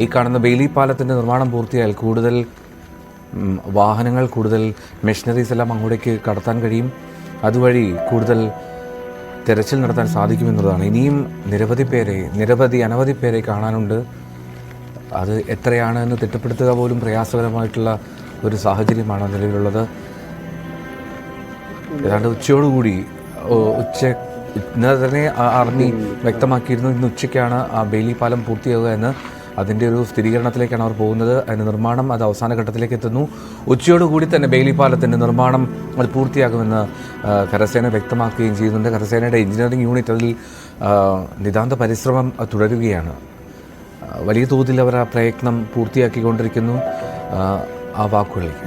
ഈ കാണുന്ന ബെയിലി പാലത്തിൻ്റെ നിർമ്മാണം പൂർത്തിയായാൽ കൂടുതൽ വാഹനങ്ങൾ, കൂടുതൽ മെഷീനറീസ് എല്ലാം അങ്ങോട്ടേക്ക് കടത്താൻ കഴിയും. അതുവഴി കൂടുതൽ തെരച്ചിൽ നടത്താൻ സാധിക്കുമെന്നുള്ളതാണ്. ഇനിയും അനവധി പേരെ കാണാനുണ്ട്. അത് എത്രയാണ് എന്ന് തിട്ടപ്പെടുത്തുക പോലും പ്രയാസകരമായിട്ടുള്ള ഒരു സാഹചര്യമാണ് നിലവിലുള്ളത്. ഏതാണ്ട് ഉച്ചയോടുകൂടി ഇന്നലെ തന്നെ ആർമി വ്യക്തമാക്കിയിരുന്നു, ഇന്ന് ഉച്ചയ്ക്കാണ് ആ ബെയിലി പാലം പൂർത്തിയാവുക എന്ന്. അതിൻ്റെ ഒരു സ്ഥിരീകരണത്തിലേക്കാണ് അവർ പോകുന്നത്. അതിൻ്റെ നിർമ്മാണം അത് അവസാന ഘട്ടത്തിലേക്ക് എത്തുന്നു. ഉച്ചയോടുകൂടി തന്നെ ബെയിലി പാലത്തിൻ്റെ നിർമ്മാണം അത് പൂർത്തിയാകുമെന്ന് കരസേന വ്യക്തമാക്കുകയും ചെയ്യുന്നുണ്ട്. കരസേനയുടെ എഞ്ചിനീയറിംഗ് യൂണിറ്റ് അതിൽ നിതാന്ത പരിശ്രമം തുടരുകയാണ്. വലിയ തോതിൽ അവർ ആ പ്രയത്നം പൂർത്തിയാക്കിക്കൊണ്ടിരിക്കുന്നു. ആ വാക്കുകളിലേക്ക്.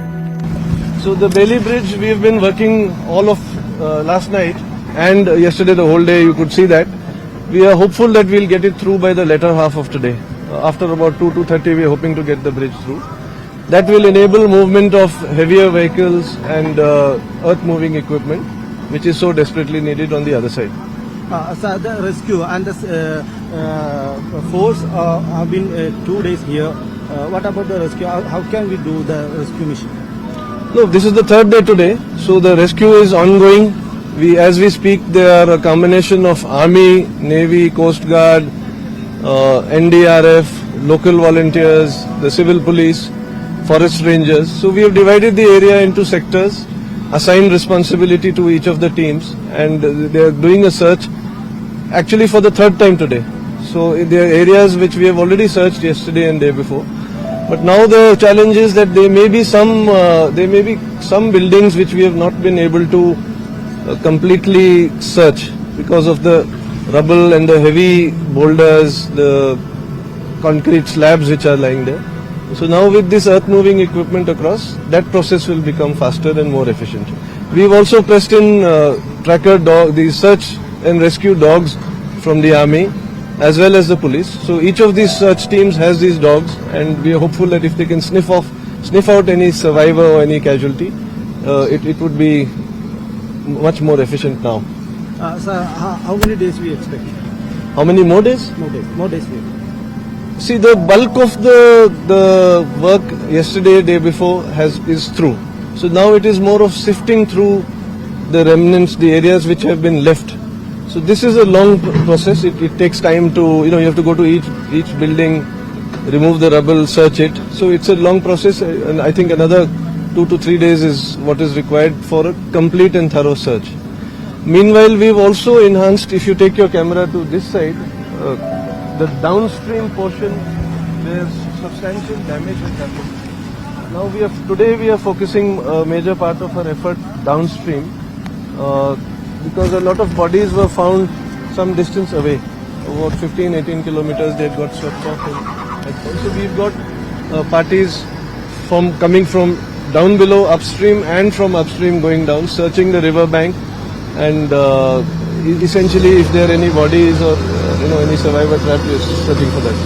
So the Bailey Bridge, we have been working all of last night and yesterday the whole day. You could see that. We are hopeful that we'll get it through by the latter half of today. After about 2:30, we are hoping to get the bridge through. That will enable movement of heavier vehicles and earth-moving equipment, which is so desperately needed on the other side. So the rescue and the force have been 2 days here. What about the rescue? How can we do the rescue mission? No, this is the third day today, so the rescue is ongoing. As we speak, there are a combination of Army, Navy, Coast Guard, NDRF, local volunteers, the civil police, forest rangers. So we have divided the area into sectors, assigned responsibility to each of the teams, and they are doing a search actually for the third time today. So there are areas which we have already searched yesterday and day before. But now the challenge is that there may be some buildings which we have not been able to completely search because of the rubble and the heavy boulders, the concrete slabs which are lying there. So now with this earth moving equipment across, that process will become faster and more efficient. We've also pressed in these search and rescue dogs from the army as well as the police. So each of these search teams has these dogs, and we are hopeful that if they can sniff out any survivor or any casualty, it would be much more efficient now. Sir, how many days we expect? How many more days? More days we. See, the bulk of the work yesterday, day before is through. So now it is more of sifting through the remnants, the areas which have been left. So this is a long process. It takes time to, you have to go to each building, remove the rubble, search it. So it's a long process, and I think another 2 to 3 days is what is required for a complete and thorough search. Meanwhile, we've also enhanced, if you take your camera to this side, the downstream portion where substantial damage has happened. Now today we are focusing a major part of our effort downstream because a lot of bodies were found some distance away, about 15-18 kilometers. They had got swept off. So we've got parties coming from down below upstream and from upstream going down, searching the river bank, and essentially if there are any bodies or any survivor trapped, we are searching for that.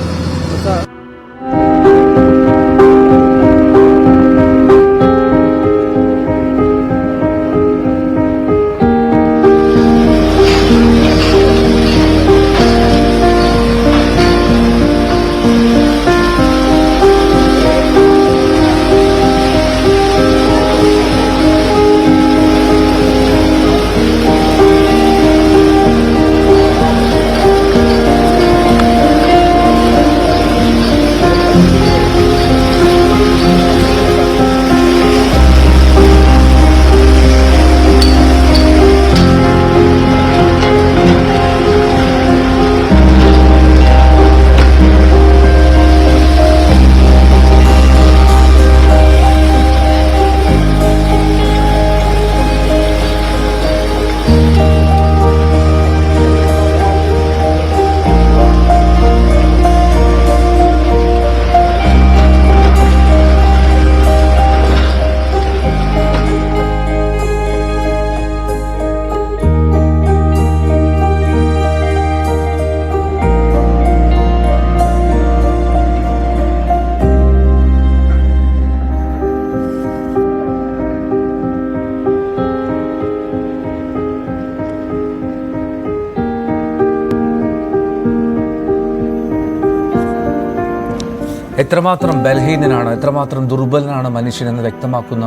എത്രമാത്രം ബലഹീനനാണ്, എത്രമാത്രം ദുർബലനാണ് മനുഷ്യനെന്ന് വ്യക്തമാക്കുന്ന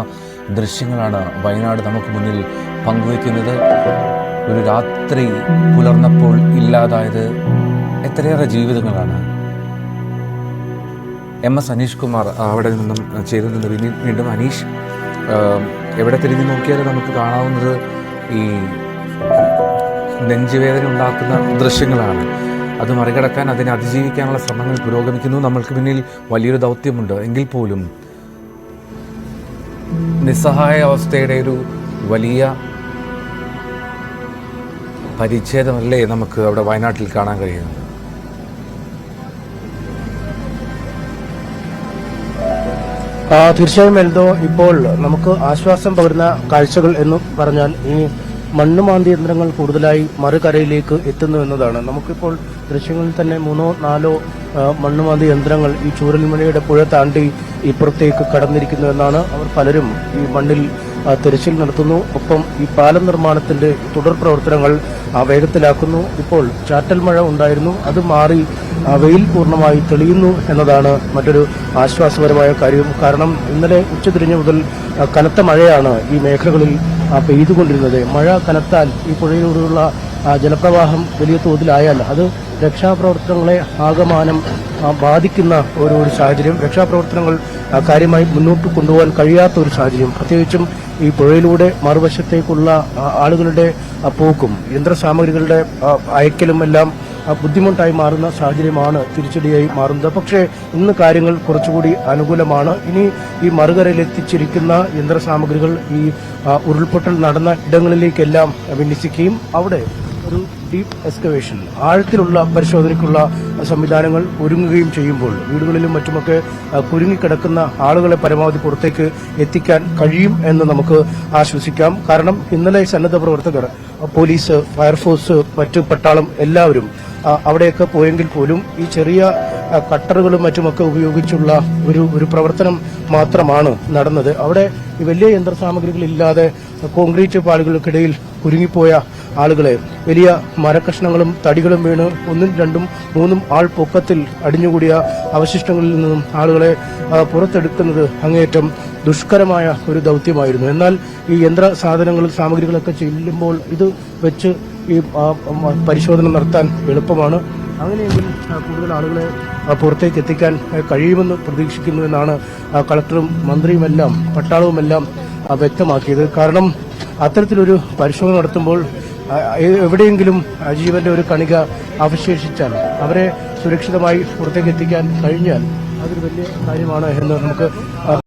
ദൃശ്യങ്ങളാണ് വയനാട് നമുക്ക് മുന്നിൽ പങ്കുവയ്ക്കുന്നത്. ഒരു രാത്രി പുലർന്നപ്പോൾ ഇല്ലാതായത് എത്രയേറെ ജീവിതങ്ങളാണ്. MS Aneesh Kumar അവിടെ നിന്നും ചേരുന്നുണ്ട്. വീണ്ടും അനീഷ്, എവിടെ തിരിഞ്ഞു നോക്കിയാലും നമുക്ക് കാണാവുന്നത് ഈ നെഞ്ചുവേദന ഉണ്ടാക്കുന്ന ദൃശ്യങ്ങളാണ്. അത് മറികടക്കാൻ, അതിനെ അതിജീവിക്കാനുള്ള ശ്രമങ്ങൾ പുരോഗമിക്കുന്നു. നമ്മൾക്ക് പിന്നിൽ വലിയൊരു ദൗത്യമുണ്ട്. എങ്കിൽ പോലും നിസ്സഹായ അവസ്ഥയുടെ ഒരു വലിയ പരിച്ഛേദമല്ലേ നമുക്ക് അവിടെ വയനാട്ടിൽ കാണാൻ കഴിയുന്നത്. തീർച്ചയായും എൽദോ, ഇപ്പോൾ നമുക്ക് ആശ്വാസം പകരുന്ന കാഴ്ചകൾ എന്ന് പറഞ്ഞാൽ ഈ മണ്ണുമാന്തി യന്ത്രങ്ങൾ കൂടുതലായി മറുകരയിലേക്ക് എത്തുന്നു എന്നതാണ്. നമുക്കിപ്പോൾ ദൃശ്യങ്ങളിൽ തന്നെ 3-4 മണ്ണുമാന്തി യന്ത്രങ്ങൾ ഈ ചൂരൽമലയുടെ പുഴ താണ്ടി ഇപ്പുറത്തേക്ക് കടന്നിരിക്കുന്നു എന്നാണ് അവർ പലരും ഈ മണ്ണിൽ തിരച്ചിൽ നടത്തുന്നു. ഒപ്പം ഈ പാലം നിർമ്മാണത്തിന്റെ തുടർ പ്രവർത്തനങ്ങൾ വേഗത്തിലാക്കുന്നു. ഇപ്പോൾ ചാറ്റൽ മഴ ഉണ്ടായിരുന്നു, അത് മാറി വെയിൽ പൂർണ്ണമായി തെളിയുന്നു എന്നതാണ് മറ്റൊരു ആശ്വാസപരമായ കാര്യം. കാരണം ഇന്നലെ ഉച്ചതിരിഞ്ഞ് മുതൽ കനത്ത മഴയാണ് ഈ മേഖലകളിൽ പെയ്തുകൊണ്ടിരുന്നത്. മഴ കനത്താൽ ഈ പുഴയിലൂടെയുള്ള ജലപ്രവാഹം വലിയ തോതിലായാൽ അത് രക്ഷാപ്രവർത്തനങ്ങളെ ആകമാനം ബാധിക്കുന്ന ഒരു സാഹചര്യം, രക്ഷാപ്രവർത്തനങ്ങൾ കാര്യമായി മുന്നോട്ട് കൊണ്ടുപോകാൻ കഴിയാത്ത ഒരു സാഹചര്യം, പ്രത്യേകിച്ചും ഈ പുഴയിലൂടെ മറുവശത്തേക്കുള്ള ആളുകളുടെ പോക്കും യന്ത്രസാമഗ്രികളുടെ അയക്കലും എല്ലാം ബുദ്ധിമുട്ടായി മാറുന്ന സാഹചര്യമാണ് തിരിച്ചടിയായി മാറുന്നത്. പക്ഷേ ഇന്ന് കാര്യങ്ങൾ കുറച്ചുകൂടി അനുകൂലമാണ്. ഇനി ഈ മറുകരയിൽ എത്തിച്ചിരിക്കുന്ന യന്ത്രസാമഗ്രികൾ ഈ ഉരുൾപൊട്ടൽ നടന്ന ഇടങ്ങളിലേക്കെല്ലാം വിന്യസിക്കുകയും അവിടെ ഒരു ഡീപ്പ് എക്സ്കവേഷൻ, ആഴത്തിലുള്ള പരിശോധനയ്ക്കുള്ള സംവിധാനങ്ങൾ ഒരുങ്ങുകയും ചെയ്യുമ്പോൾ വീടുകളിലും മറ്റുമൊക്കെ കുരുങ്ങിക്കിടക്കുന്ന ആളുകളെ പരമാവധി പുറത്തേക്ക് എത്തിക്കാൻ കഴിയും എന്ന് നമുക്ക് ആശ്വസിക്കാം. കാരണം ഇന്നലെ സന്നദ്ധ പ്രവർത്തകർ, പോലീസ്, ഫയർഫോഴ്സ്, മറ്റു പട്ടാളം എല്ലാവരും അവിടെയൊക്കെ പോയെങ്കിൽ പോലും ഈ ചെറിയ കട്ടറുകളും മറ്റുമൊക്കെ ഉപയോഗിച്ചുള്ള ഒരു പ്രവർത്തനം മാത്രമാണ് നടന്നത്. അവിടെ ഈ വലിയ യന്ത്രസാമഗ്രികളില്ലാതെ കോൺക്രീറ്റ് പാളികൾക്കിടയിൽ കുരുങ്ങിപ്പോയ ആളുകളെ വലിയ മരക്കഷ്ണങ്ങളും തടികളും വീണ് 1, 2, 3 ആൾ പൊക്കത്തിൽ അടിഞ്ഞുകൂടിയ അവശിഷ്ടങ്ങളിൽ നിന്നും ആളുകളെ പുറത്തെടുക്കുന്നത് അങ്ങേയറ്റം ദുഷ്കരമായ ഒരു ദൗത്യമായിരുന്നു. എന്നാൽ ഈ യന്ത്ര സാമഗ്രികളൊക്കെ ചെല്ലുമ്പോൾ ഇത് വെച്ച് ഈ പരിശോധന നടത്താൻ എളുപ്പമാണ്. അങ്ങനെയെങ്കിൽ കൂടുതൽ ആളുകളെ പുറത്തേക്ക് എത്തിക്കാൻ കഴിയുമെന്ന് പ്രതീക്ഷിക്കുന്നു എന്നാണ് കളക്ടറും മന്ത്രിയുമെല്ലാം പട്ടാളവുമെല്ലാം വ്യക്തമാക്കിയത്. കാരണം അത്തരത്തിലൊരു പരിശോധന നടത്തുമ്പോൾ എവിടെയെങ്കിലും ജീവന്റെ ഒരു കണിക അവശേഷിച്ചാൽ അവരെ സുരക്ഷിതമായി പുറത്തേക്ക് എത്തിക്കാൻ കഴിഞ്ഞാൽ അതൊരു വലിയ കാര്യമാണ് എന്ന് നമുക്ക്